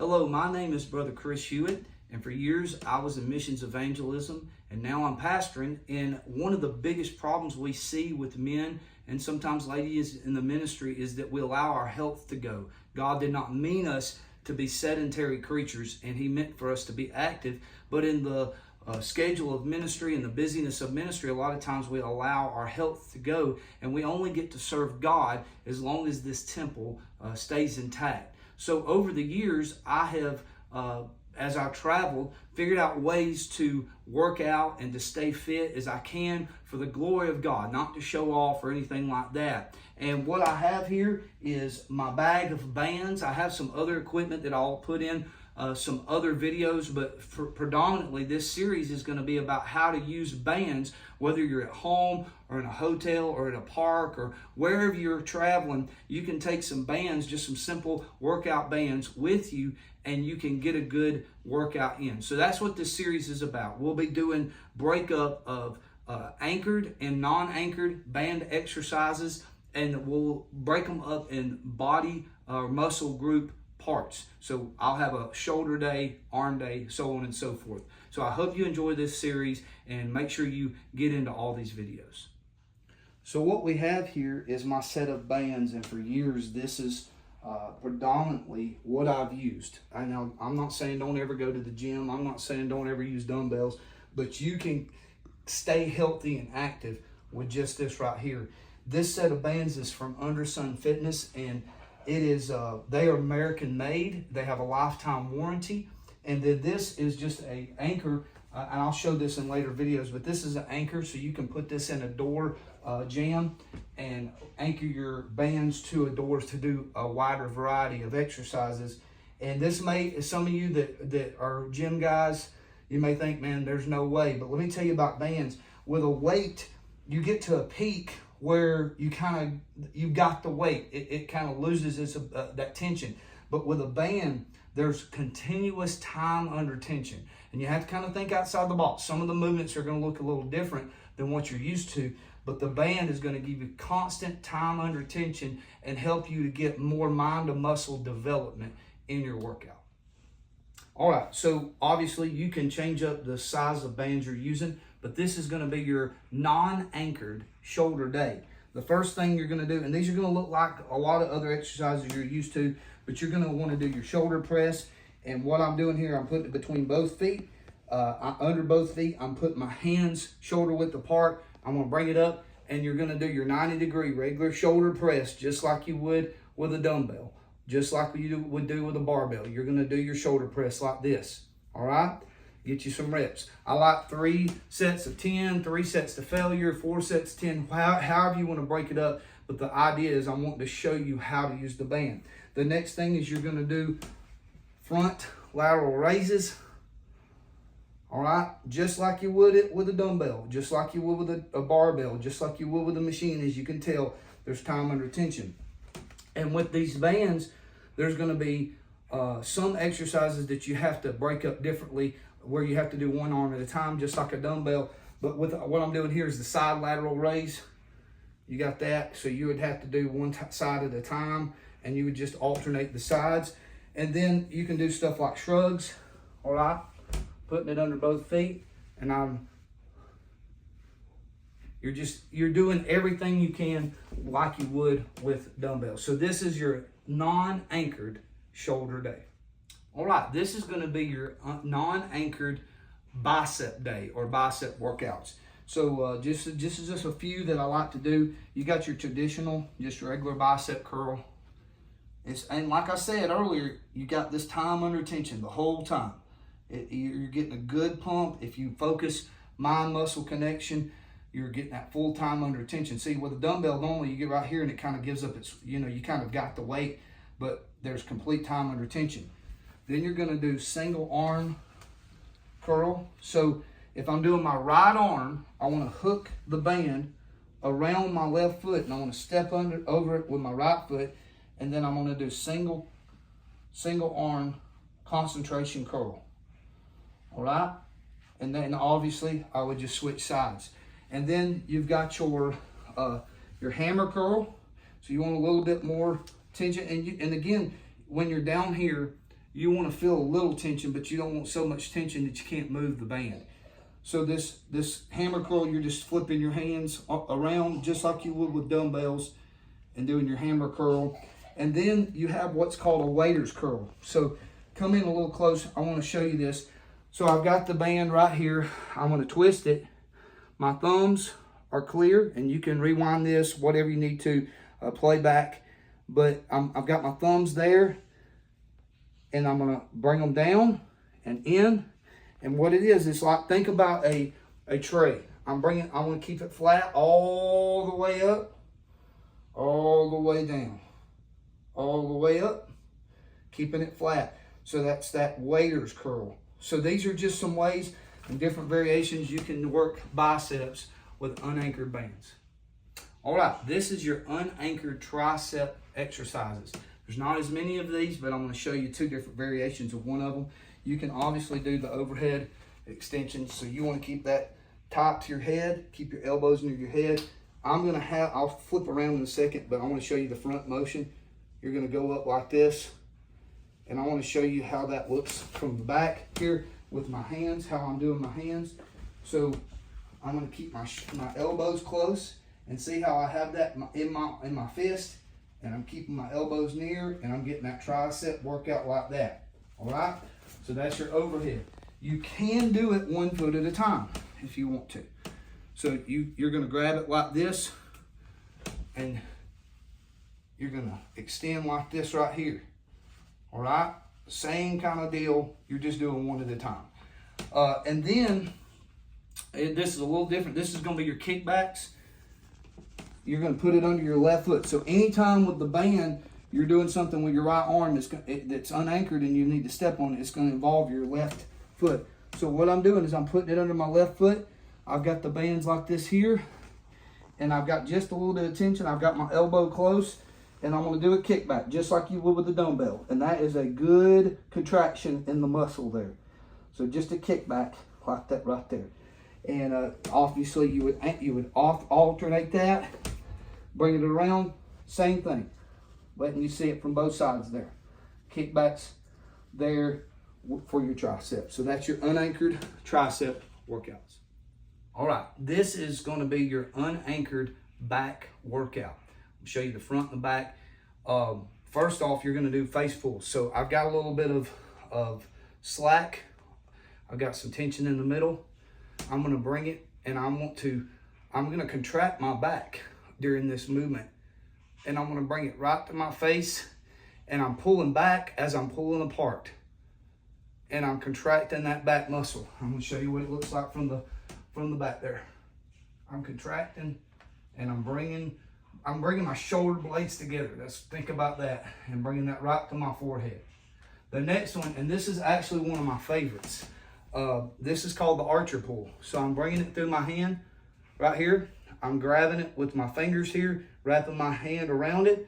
Hello, my name is Brother Chris Hewett, and for years I was in missions evangelism, and now I'm pastoring. And one of the biggest problems we see with men and sometimes ladies in the ministry is that we allow our health to go. God did not mean us to be sedentary creatures, and He meant for us to be active. But in the schedule of ministry and the busyness of ministry, a lot of times we allow our health to go, and we only get to serve God as long as this temple stays intact. So over the years, I have, as I've traveled, figured out ways to work out and to stay fit as I can for the glory of God, not to show off or anything like that. And what I have here is my bag of bands. I have some other equipment that I'll put in some other videos, but predominantly this series is going to be about how to use bands, whether you're at home or in a hotel or at a park or wherever you're traveling. You can take some bands, just some simple workout bands with you, and you can get a good workout in. So that's what this series is about. We'll be doing breakup of anchored and non-anchored band exercises, and we'll break them up in body or muscle group parts. So I'll have a shoulder day, arm day, so on and so forth. So I hope you enjoy this series and make sure you get into all these videos. So what we have here is my set of bands, and for years this is predominantly what I've used. I know I'm not saying don't ever go to the gym. I'm not saying don't ever use dumbbells, but you can stay healthy and active with just this right here. This set of bands is from Undersun Fitness, and it is they are American made. They have a lifetime warranty. And then this is just a anchor, and I'll show this in later videos, but this is an anchor, so you can put this in a door jamb and anchor your bands to a door to do a wider variety of exercises. And this may, some of you that are gym guys, you may think, man, there's no way. But let me tell you about bands. With a weight, you get to a peak where you've got the weight. It kind of loses that tension. But with a band, there's continuous time under tension. And you have to kind of think outside the box. Some of the movements are going to look a little different than what you're used to, but the band is going to give you constant time under tension and help you to get more mind to muscle development in your workout. All right, so obviously you can change up the size of bands you're using, but this is going to be your non-anchored shoulder day. The first thing you're going to do, and these are going to look like a lot of other exercises you're used to, but you're going to want to do your shoulder press. And what I'm doing here, I'm putting it between both feet. Under both feet, I'm putting my hands shoulder width apart. I'm going to bring it up, and you're going to do your 90-degree regular shoulder press, just like you would with a dumbbell, just like you would do with a barbell. You're going to do your shoulder press like this, all right? Get you some reps. I like 3 sets of 10, 3 sets to failure, 4 sets of 10, however you want to break it up. But the idea is I want to show you how to use the band. The next thing is you're going to do front lateral raises. All right, just like you would it with a dumbbell, just like you would with a barbell, just like you would with a machine. As you can tell, there's time under tension. And with these bands, there's going to be some exercises that you have to break up differently, where you have to do one arm at a time, just like a dumbbell. But with what I'm doing here is the side lateral raise. You got that, so you would have to do one side at a time, and you would just alternate the sides. And then you can do stuff like shrugs, all right? Putting it under both feet, and you're doing everything you can like you would with dumbbells. So this is your non-anchored shoulder day. All right, this is going to be your non-anchored bicep day or bicep workouts. So just a few that I like to do. You got your traditional, just regular bicep curl. And like I said earlier, you got this time under tension the whole time. You're getting a good pump. If you focus mind-muscle connection, you're getting that full time under tension. See, with a dumbbell, normally you get right here and it kind of gives up its, you kind of got the weight, but there's complete time under tension. Then you're going to do single arm curl. So if I'm doing my right arm, I want to hook the band around my left foot, and I want to step over it with my right foot, and then I'm going to do single arm concentration curl. All right, and then obviously I would just switch sides. And then you've got your hammer curl. So you want a little bit more tension. And again, when you're down here, you want to feel a little tension, but you don't want so much tension that you can't move the band. So this hammer curl, you're just flipping your hands around just like you would with dumbbells and doing your hammer curl. And then you have what's called a waiter's curl. So come in a little close. I want to show you this. So I've got the band right here. I'm going to twist it. My thumbs are clear, and you can rewind this, whatever you need to play back. But I've got my thumbs there, and I'm going to bring them down and in. And what it is, it's like, think about a tray. I want to keep it flat all the way up, all the way down, all the way up, keeping it flat. So that's that waiter's curl. So these are just some ways and different variations you can work biceps with unanchored bands. All right, this is your unanchored tricep exercises. There's not as many of these, but I'm going to show you two different variations of one of them. You can obviously do the overhead extensions, so you want to keep that tight to your head, keep your elbows near your head. I'll flip around in a second, but I want to show you the front motion. You're going to go up like this, and I want to show you how that looks from the back here with my hands, how I'm doing my hands. So I'm going to keep my elbows close, and see how I have that in my fist, and I'm keeping my elbows near, and I'm getting that tricep workout like that. All right, so that's your overhead. You can do it 1 foot at a time if you want to. So you're going to grab it like this, and you're going to extend like this right here. All right, same kind of deal. You're just doing one at a time. And then this is a little different. This is going to be your kickbacks. You're going to put it under your left foot. So anytime with the band, you're doing something with your right arm that's unanchored and you need to step on it, it's going to involve your left foot. So what I'm doing is I'm putting it under my left foot. I've got the bands like this here, and I've got just a little bit of tension. I've got my elbow close, and I'm going to do a kickback just like you would with the dumbbell. And that is a good contraction in the muscle there. So just a kickback like that right there. And obviously you would alternate that, bring it around, same thing. Letting you see it from both sides there. Kickbacks there for your triceps. So that's your unanchored tricep workouts. All right, this is going to be your unanchored back workout. I'll show you the front and the back. First off, you're going to do face pulls. So I've got a little bit of slack. I've got some tension in the middle. I'm going to bring it, and I'm going to contract my back during this movement. And I'm going to bring it right to my face, and I'm pulling back as I'm pulling apart. And I'm contracting that back muscle. I'm going to show you what it looks like from the back there. I'm contracting, and I'm bringing my shoulder blades together. Think about that, and bringing that right to my forehead. The next one, and this is actually one of my favorites. This is called the archer pull. So I'm bringing it through my hand right here. I'm grabbing it with my fingers here, wrapping my hand around it,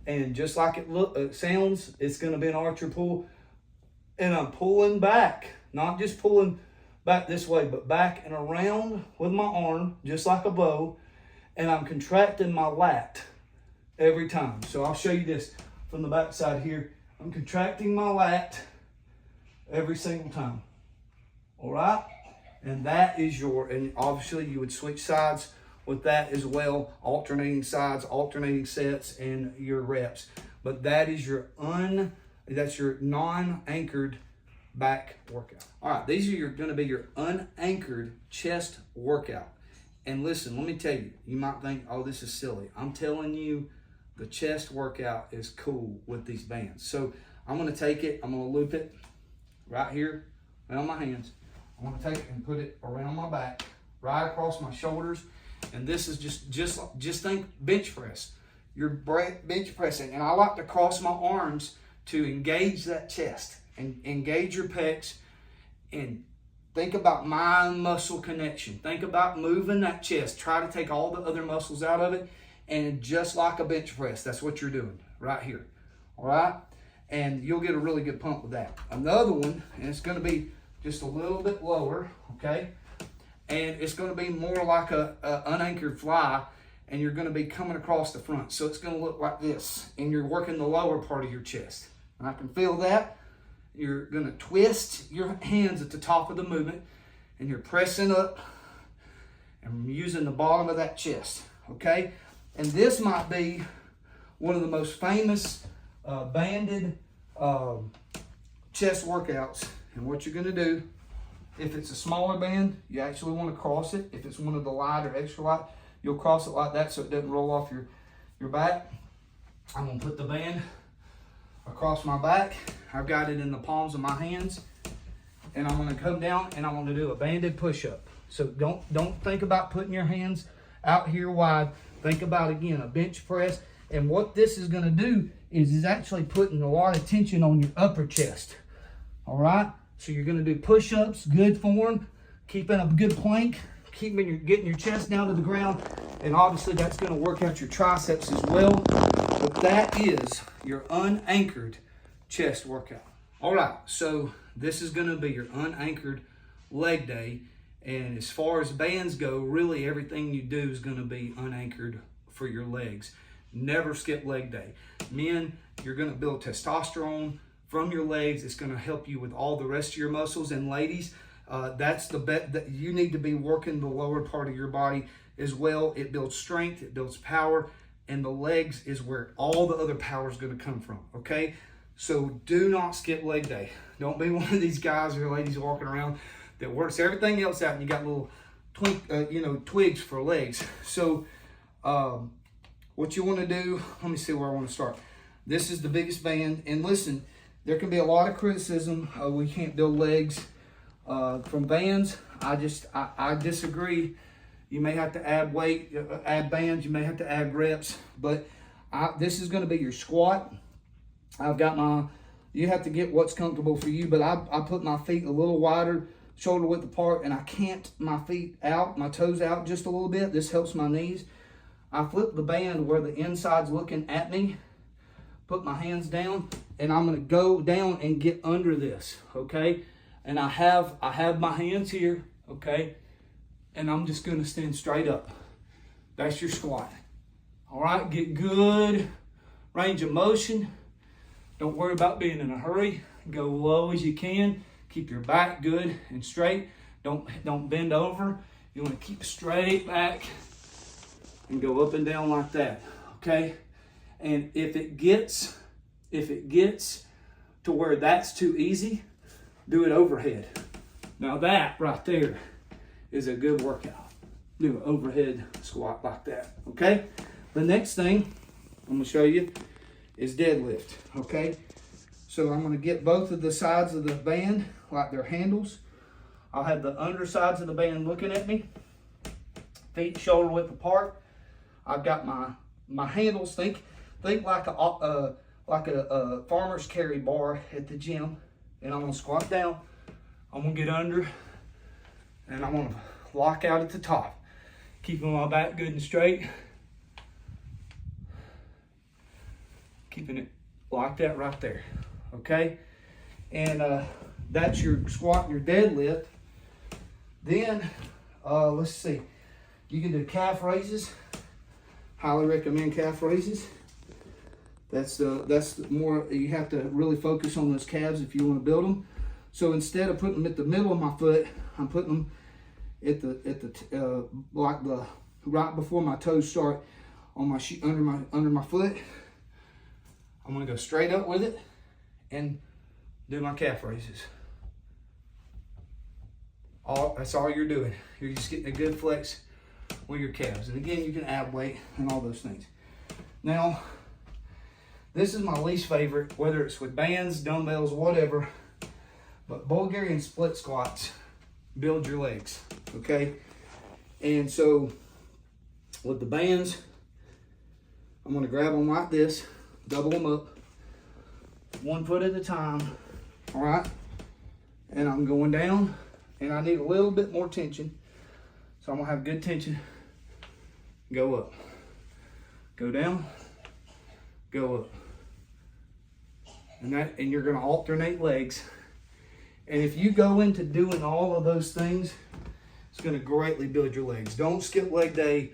and just like it sounds, it's going to be an archer pull. And I'm pulling back, not just pulling back this way, but back and around with my arm, just like a bow, and I'm contracting my lat every time. So I'll show you this from the back side here. I'm contracting my lat every single time. All right, and that is and obviously you would switch sides with that as well, alternating sides, alternating sets, and your reps. But that is that's your non-anchored back workout. All right, these are going to be your unanchored chest workout. And listen, let me tell you, you might think, oh, this is silly. I'm telling you, the chest workout is cool with these bands. So I'm going to take it, I'm going to loop it right here around my hands. I'm going to take it and put it around my back, right across my shoulders. And this is just think bench press. You're bench pressing. And I like to cross my arms to engage that chest and engage your pecs, and think about mind muscle connection. Think about moving that chest. Try to take all the other muscles out of it, and just like a bench press, that's what you're doing right here. All right? And you'll get a really good pump with that. Another one, and it's going to be just a little bit lower, okay? And it's going to be more like a unanchored fly, and you're going to be coming across the front. So it's going to look like this, and you're working the lower part of your chest. And I can feel that. You're gonna twist your hands at the top of the movement, and you're pressing up and using the bottom of that chest, okay? And this might be one of the most famous banded chest workouts. And what you're gonna do, if it's a smaller band, you actually wanna cross it. If it's one of the light or extra light, you'll cross it like that so it doesn't roll off your back. I'm gonna put the band across my back. I've got it in the palms of my hands, and I'm gonna come down and I'm gonna do a banded push-up. So don't think about putting your hands out here wide. Think about, again, a bench press. And what this is gonna do is actually putting a lot of tension on your upper chest. All right? So you're gonna do push-ups, good form, keeping a good plank, getting your chest down to the ground, and obviously that's gonna work out your triceps as well. But that is your unanchored chest workout. All right, so this is gonna be your unanchored leg day. And as far as bands go, really everything you do is gonna be unanchored for your legs. Never skip leg day. Men, you're gonna build testosterone from your legs. It's gonna help you with all the rest of your muscles. And ladies, that's the bet that you need to be working the lower part of your body as well. It builds strength, it builds power, and the legs is where all the other power is gonna come from, okay? So do not skip leg day. Don't be one of these guys or ladies walking around that works everything else out and you got little twigs for legs. So what you wanna do, let me see where I wanna start. This is the biggest band, and listen, there can be a lot of criticism. We can't build legs from bands. I disagree. You may have to add weight, add bands, you may have to add reps, but this is gonna be your squat. I've got you have to get what's comfortable for you, but I put my feet a little wider, shoulder width apart, and I cant my feet out, my toes out just a little bit. This helps my knees. I flip the band where the inside's looking at me, put my hands down, and I'm gonna go down and get under this, okay? And I have my hands here, okay? And I'm just gonna stand straight up. That's your squat. All right, get good range of motion. Don't worry about being in a hurry. Go low as you can. Keep your back good and straight. Don't bend over. You wanna keep straight back and go up and down like that, okay? And if it gets to where that's too easy, do it overhead. Now that right there is a good workout. Do an overhead squat like that, okay? The next thing I'm gonna show you is deadlift, okay? So I'm gonna get both of the sides of the band like they're handles. I'll have the undersides of the band looking at me, feet shoulder width apart. I've got my handles, think like a farmer's carry bar at the gym, and I'm gonna squat down, I'm gonna get under, and I'm gonna lock out at the top, keeping my back good and straight, keeping it like that right there, okay? And that's your squat and your deadlift. Then, let's see, you can do calf raises. Highly recommend calf raises. That's more, you have to really focus on those calves if you want to build them. So instead of putting them at the middle of my foot, I'm putting them at the right before my toes start on my under my foot. I'm gonna go straight up with it and do my calf raises. That's all you're doing. You're just getting a good flex with your calves. And again, you can add weight and all those things. Now, this is my least favorite, whether it's with bands, dumbbells, whatever, but Bulgarian split squats build your legs, okay? And so with the bands, I'm gonna grab them like this, double them up, 1 foot at a time, all right? And I'm going down, and I need a little bit more tension. So I'm gonna have good tension, go up, go down, go up. And you're gonna alternate legs. And if you go into doing all of those things, it's gonna greatly build your legs. Don't skip leg day,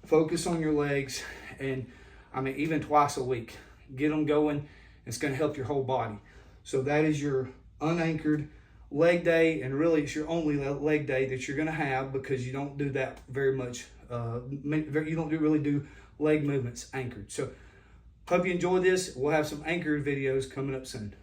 focus on your legs, and I mean, even twice a week. Get them going, it's gonna help your whole body. So that is your unanchored leg day, and really it's your only leg day that you're going to have, because you don't do that very much. You don't really do leg movements anchored. So hope you enjoy this. We'll have some anchored videos coming up soon.